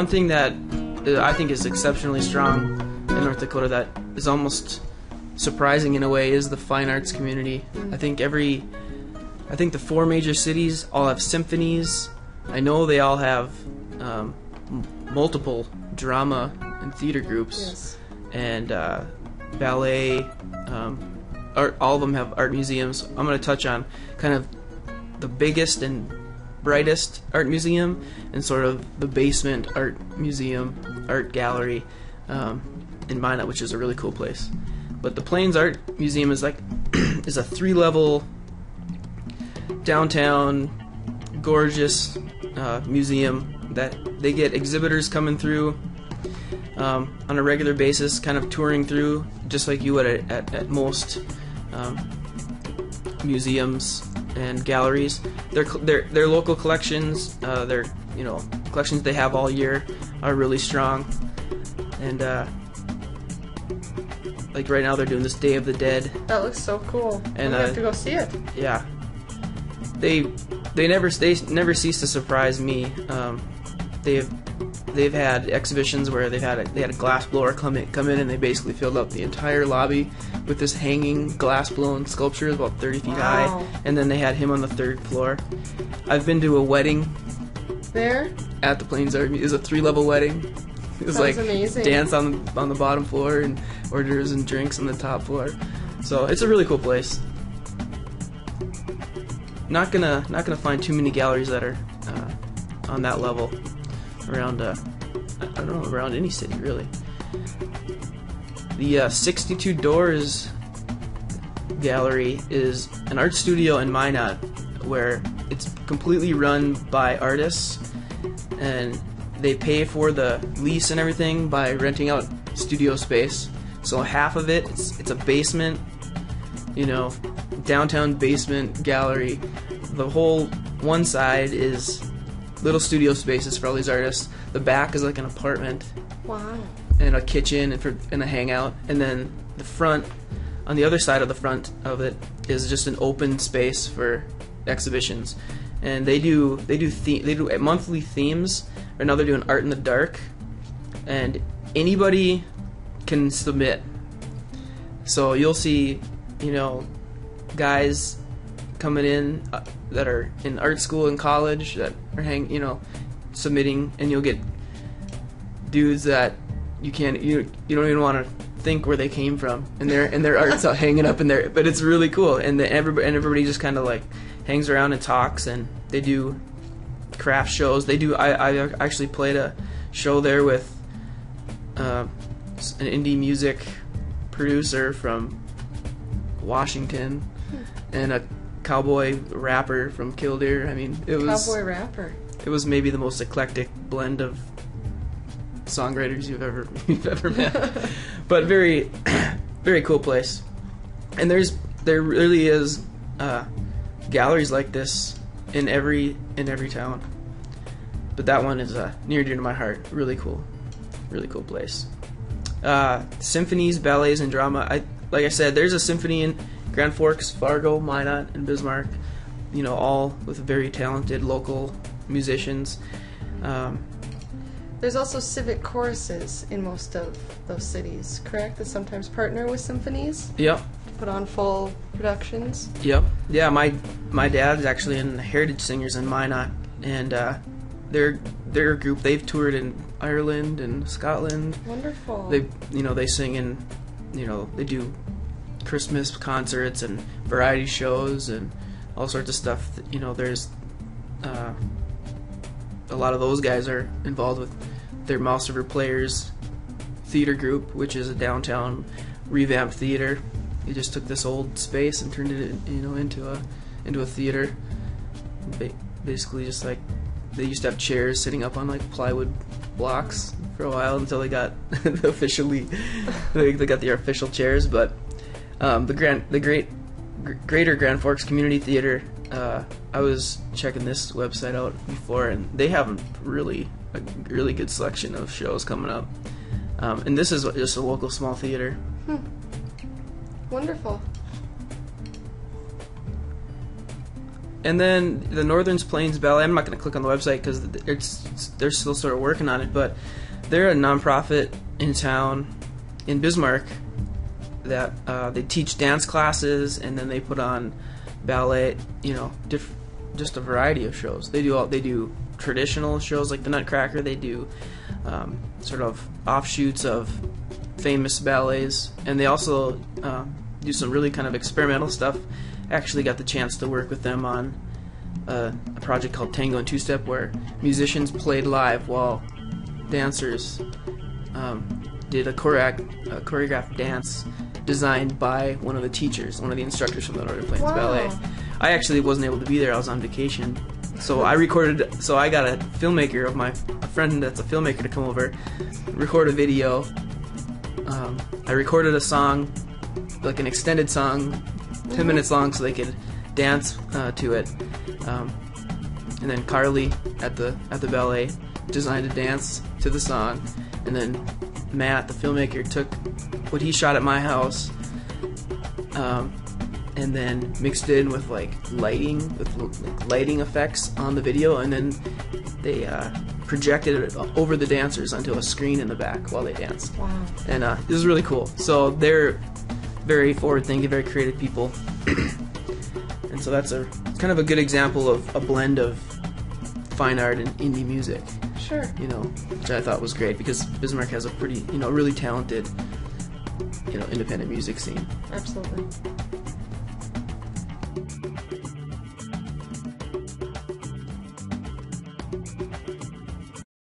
one thing that I think is exceptionally strong in North Dakota that is almost surprising in a way is the fine arts community. I think the 4 major cities all have symphonies. I know they all have multiple drama and theater groups. Yes. And ballet, art. All of them have art museums. I'm going to touch on kind of the biggest and brightest art museum and sort of the basement art museum, art gallery in Minot, which is a really cool place. But the Plains Art Museum is like is a 3-level downtown gorgeous museum that they get exhibitors coming through on a regular basis, kind of touring through, just like you would at most museums and galleries. Their local collections, their collections they have all year are really strong, and like right now they're doing this Day of the Dead. That looks so cool. And I have to go see it. Yeah, they never cease to surprise me. They've had exhibitions where they had a glass blower come in and they basically filled up the entire lobby with this hanging glass blown sculpture about 30 feet high, and then they had him on the 3rd floor. I've been to a wedding there at the Plains Art. It was a 3-level wedding. It was like amazing. Dance on the bottom floor and hors d'oeuvres and drinks on the top floor. So it's a really cool place. Not gonna find too many galleries that are on that level around I don't know, around any city really. The 62 Doors gallery is an art studio in Minot where it's completely run by artists, and they pay for the lease and everything by renting out studio space. So half of it's a basement, downtown basement gallery. The whole one side is little studio spaces for all these artists. The back is like an apartment. Wow. And a kitchen and a hangout. And then the front, on the other side of the front of it, is just an open space for exhibitions. And they do monthly themes. Right now they're doing Art in the Dark, and anybody can submit. So you'll see, guys coming in that are in art school and college that are submitting, and you'll get dudes that you don't even want to think where they came from, and their art's hanging up in there. But it's really cool, and everybody just kind of like hangs around and talks, and they do craft shows. I actually played a show there with an indie music producer from Washington and a cowboy rapper from Killdeer. I mean, it was cowboy rapper. It was maybe the most eclectic blend of songwriters you've ever met. But very very cool place. And there really is galleries like this in every town. But that one is near and dear to my heart. Really cool place. Symphonies, ballets, and drama. Like I said, there's a symphony in Grand Forks, Fargo, Minot, and Bismarck. All with very talented local musicians. There's also civic choruses in most of those cities, correct? That sometimes partner with symphonies. Yep. To put on full productions. Yep. Yeah, my dad's actually in the Heritage Singers in Minot, and they're a group. They've toured in Ireland and Scotland. Wonderful. They sing in, they do Christmas concerts and variety shows and all sorts of stuff. There's a lot of those guys are involved with their Mouse River Players theater group, which is a downtown revamped theater. They just took this old space and turned it, into a theater. Basically, just like they used to have chairs sitting up on like plywood blocks for a while until they got they got the official chairs. But the Greater Grand Forks Community Theater. I was checking this website out before, and they have a really good selection of shows coming up. And this is just a local small theater. Wonderful. And then the Northern Plains Ballet, I'm not going to click on the website because they're still sort of working on it, but they're a nonprofit in town in Bismarck that they teach dance classes, and then they put on ballet, just a variety of shows. They do traditional shows like the Nutcracker. They do sort of offshoots of famous ballets, and they also do some really kind of experimental stuff. Actually got the chance to work with them on a project called Tango and Two-Step, where musicians played live while dancers did a choreographed dance designed by one of the teachers, one of the instructors from the Northern Plains Ballet. I actually wasn't able to be there. I was on vacation. So I got a filmmaker a friend that's a filmmaker to come over, record a video. I recorded a song, like an extended song, 10 minutes long, so they could dance to it. And then Carly at the ballet designed a dance to the song, and then Matt, the filmmaker, took what he shot at my house, and then mixed it in with lighting effects on the video, and then they projected it over the dancers onto a screen in the back while they danced. Wow. And it was really cool. So they're very forward-thinking, very creative people. And so it's kind of a good example of a blend of fine art and indie music. Sure. Which I thought was great because Bismarck has a pretty, really talented, independent music scene. Absolutely.